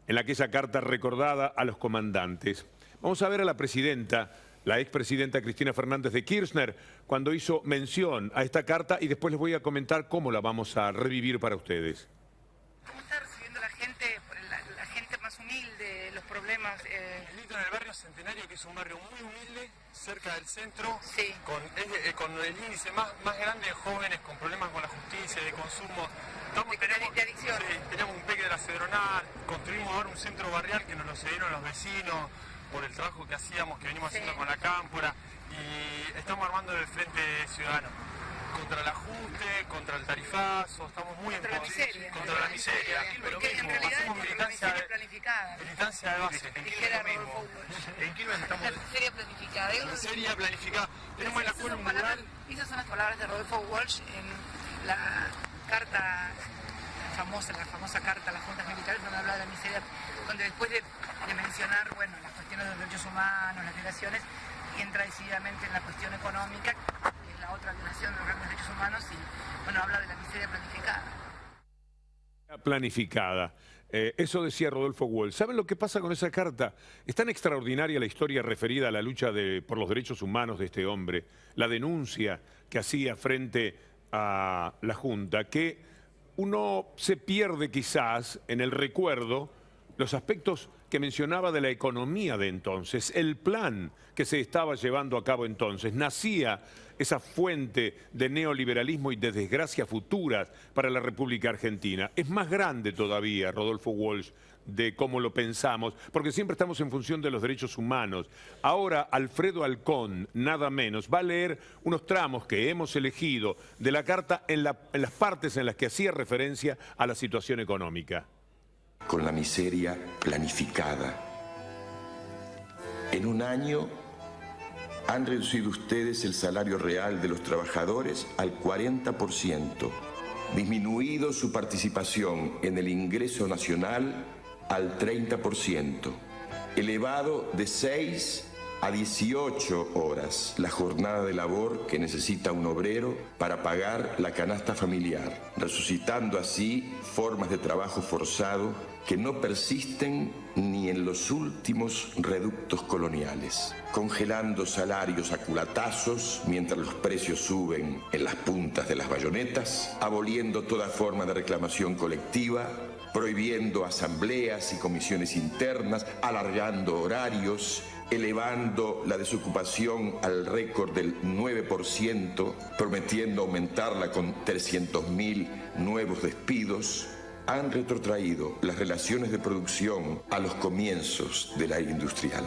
en aquella carta recordada a los comandantes. Vamos a ver a la presidenta, la expresidenta Cristina Fernández de Kirchner, cuando hizo mención a esta carta, y después les voy a comentar cómo la vamos a revivir para ustedes. ¿Cómo está recibiendo la gente más humilde, los problemas? Milito en el barrio Centenario, que es un barrio muy humilde, cerca del centro, Sí. con el índice más grande de jóvenes con problemas con la justicia, de consumo. De adicción. Sí, teníamos un peque de la Cedronal, construimos ahora un centro barrial que nos lo cedieron los vecinos por el trabajo que hacíamos, que venimos haciendo con la cámpora, y estamos armando el Frente Ciudadano contra el ajuste, contra el tarifazo, estamos muy Contra la miseria. contra la miseria. Porque en realidad hacemos es miseria planificada. militancia de base. Dijera Rodolfo Walsh. ¿En qué estamos? La miseria planificada. Miseria planificada. Tenemos el acuerdo mundial. Esas son las palabras de Rodolfo Walsh en la carta la famosa carta a las juntas militares, donde habla de la miseria, donde después de mencionar, bueno, las cuestiones de los derechos humanos, las violaciones, entra decididamente en la cuestión económica, que es la otra violación de los grandes derechos humanos, y bueno, habla de la miseria planificada. Planificada. Eso decía Rodolfo Walsh. ¿Saben lo que pasa con esa carta? Es tan extraordinaria la historia referida a la lucha por los derechos humanos de este hombre, la denuncia que hacía frente a la Junta, que uno se pierde quizás en el recuerdo los aspectos que mencionaba de la economía de entonces, el plan que se estaba llevando a cabo entonces. Nacía esa fuente de neoliberalismo y de desgracia futuras para la República Argentina. Es más grande todavía, Rodolfo Walsh, de cómo lo pensamos, porque siempre estamos en función de los derechos humanos. Ahora Alfredo Alcón, nada menos, va a leer unos tramos que hemos elegido de la carta en las partes en las que hacía referencia a la situación económica. Con la miseria planificada. En un año han reducido ustedes el salario real de los trabajadores al 40%, disminuido su participación en el ingreso nacional al 30%, elevado de 6 a 18 horas la jornada de labor que necesita un obrero para pagar la canasta familiar, resucitando así formas de trabajo forzado que no persisten ni en los últimos reductos coloniales, congelando salarios a culatazos mientras los precios suben en las puntas de las bayonetas, aboliendo toda forma de reclamación colectiva, prohibiendo asambleas y comisiones internas, alargando horarios, elevando la desocupación al récord del 9%, prometiendo aumentarla con 300.000 nuevos despidos, han retrotraído las relaciones de producción a los comienzos de la era industrial.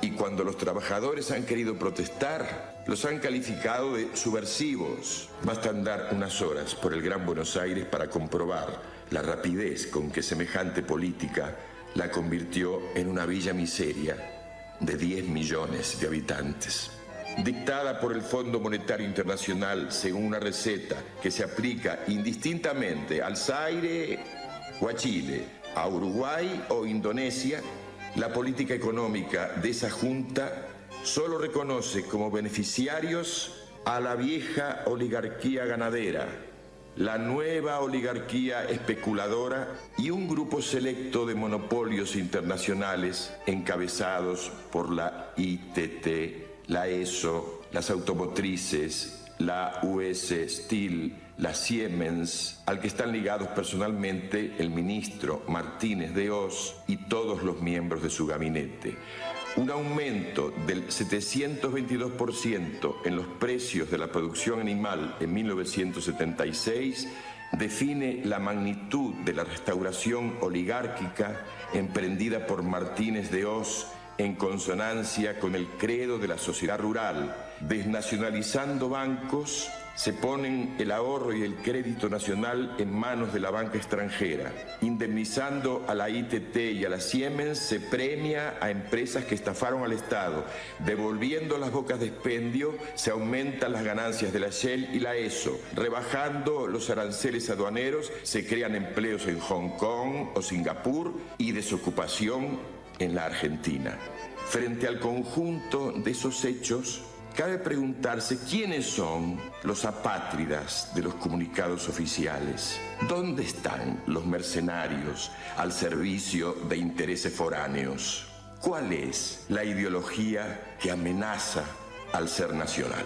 Y cuando los trabajadores han querido protestar, los han calificado de subversivos. Basta andar unas horas por el Gran Buenos Aires para comprobar la rapidez con que semejante política la convirtió en una villa miseria de 10 millones de habitantes. Dictada por el Fondo Monetario Internacional según una receta que se aplica indistintamente al Zaire o a Chile, a Uruguay o Indonesia, la política económica de esa junta solo reconoce como beneficiarios a la vieja oligarquía ganadera, la nueva oligarquía especuladora y un grupo selecto de monopolios internacionales encabezados por la ITT, la ESO, las automotrices, la US Steel, la Siemens, al que están ligados personalmente el ministro Martínez de Oz y todos los miembros de su gabinete. Un aumento del 722% en los precios de la producción animal en 1976 define la magnitud de la restauración oligárquica emprendida por Martínez de Oz en consonancia con el credo de la sociedad rural. Desnacionalizando bancos, se ponen el ahorro y el crédito nacional en manos de la banca extranjera. Indemnizando a la ITT y a la Siemens, se premia a empresas que estafaron al Estado. Devolviendo las bocas de expendio, se aumentan las ganancias de la Shell y la ESO. Rebajando los aranceles aduaneros, se crean empleos en Hong Kong o Singapur y desocupación en la Argentina. Frente al conjunto de esos hechos, Cabe preguntarse quiénes son los apátridas de los comunicados oficiales. ¿Dónde están los mercenarios al servicio de intereses foráneos? ¿Cuál es la ideología que amenaza al ser nacional?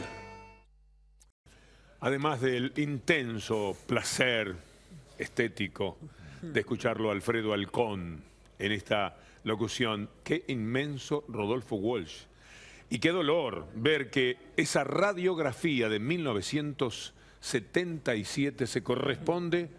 Además del intenso placer estético de escucharlo a Alfredo Alcón en esta locución, qué inmenso Rodolfo Walsh. Y qué dolor ver que esa radiografía de 1977 se corresponde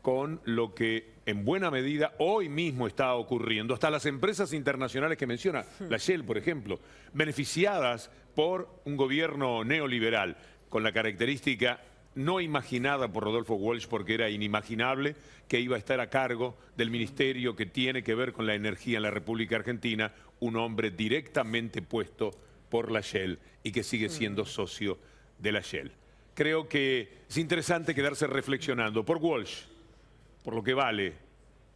con lo que en buena medida hoy mismo está ocurriendo. Hasta las empresas internacionales que menciona, la Shell, por ejemplo, beneficiadas por un gobierno neoliberal, con la característica no imaginada por Rodolfo Walsh, porque era inimaginable que iba a estar a cargo del ministerio que tiene que ver con la energía en la República Argentina, un hombre directamente puesto por la Shell y que sigue siendo socio de la Shell. Creo que es interesante quedarse reflexionando por Walsh, por lo que vale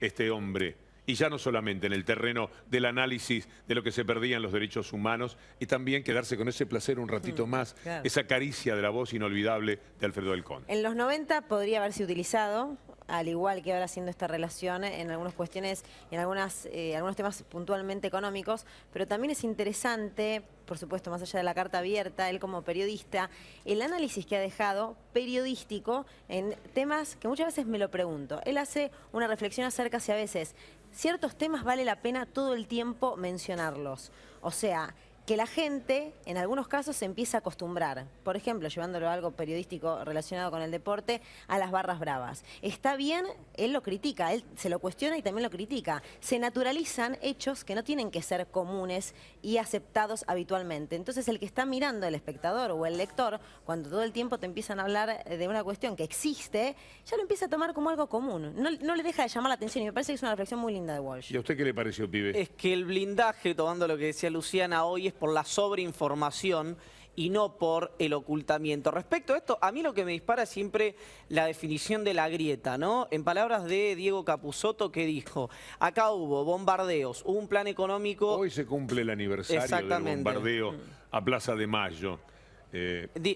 este hombre, y ya no solamente en el terreno del análisis de lo que se perdían los derechos humanos, y también quedarse con ese placer un ratito más, claro. Esa caricia de la voz inolvidable de Alfredo Alcón. En los 90 podría haberse utilizado, al igual que ahora haciendo esta relación, en algunas cuestiones, en algunos temas puntualmente económicos, pero también es interesante, por supuesto, más allá de la carta abierta, él como periodista, el análisis que ha dejado periodístico en temas que muchas veces me lo pregunto. Él hace una reflexión acerca si a veces ciertos temas vale la pena todo el tiempo mencionarlos. O sea, que la gente, en algunos casos, se empieza a acostumbrar. Por ejemplo, llevándolo a algo periodístico relacionado con el deporte, a las barras bravas. Está bien, él lo critica, él se lo cuestiona y también lo critica. Se naturalizan hechos que no tienen que ser comunes y aceptados habitualmente. Entonces, el que está mirando, el espectador o el lector, cuando todo el tiempo te empiezan a hablar de una cuestión que existe, ya lo empieza a tomar como algo común. No le deja de llamar la atención y me parece que es una reflexión muy linda de Walsh. ¿Y a usted qué le pareció, pibe? Es que el blindaje, tomando lo que decía Luciana hoy, es por la sobreinformación y no por el ocultamiento. Respecto a esto, a mí lo que me dispara es siempre la definición de la grieta, ¿no? En palabras de Diego Capusotto, que dijo, acá hubo bombardeos, hubo un plan económico... Hoy se cumple el aniversario del bombardeo a Plaza de Mayo.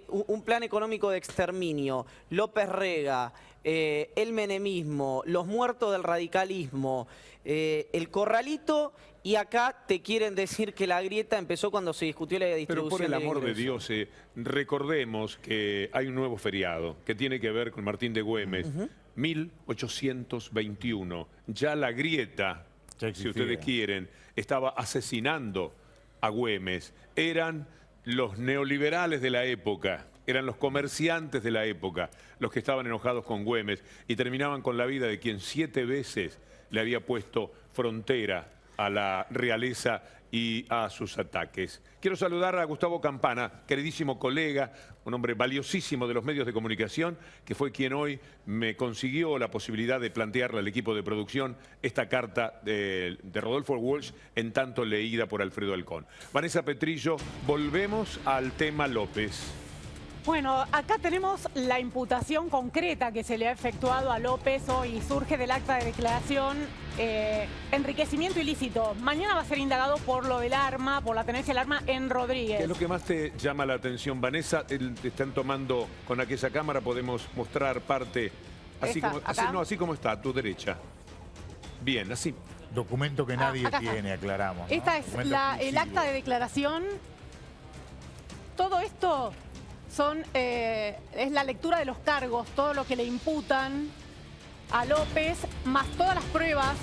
Un plan económico de exterminio, López Rega, el menemismo, los muertos del radicalismo, el corralito, y acá te quieren decir que la grieta empezó cuando se discutió la distribución. Pero por el amor de Dios, recordemos que hay un nuevo feriado que tiene que ver con Martín de Güemes, 1821. Ya la grieta, si ustedes quieren, estaba asesinando a Güemes. Eran los neoliberales de la época, eran los comerciantes de la época los que estaban enojados con Güemes y terminaban con la vida de quien 7 veces le había puesto frontera a la realeza y a sus ataques. Quiero saludar a Gustavo Campana, queridísimo colega, un hombre valiosísimo de los medios de comunicación, que fue quien hoy me consiguió la posibilidad de plantearle al equipo de producción esta carta de Rodolfo Walsh, en tanto leída por Alfredo Alcón. Vanessa Petrillo, volvemos al tema López. Bueno, acá tenemos la imputación concreta que se le ha efectuado a López hoy. Surge del acta de declaración enriquecimiento ilícito. Mañana va a ser indagado por lo del arma, por la tenencia del arma en Rodríguez. ¿Qué es lo que más te llama la atención, Vanessa? Te están tomando con aquella cámara, podemos mostrar parte, así como está, a tu derecha. Bien, así. Documento que nadie tiene, aclaramos, ¿no? Esta es el acta de declaración. Todo esto es la lectura de los cargos, todo lo que le imputan a López, más todas las pruebas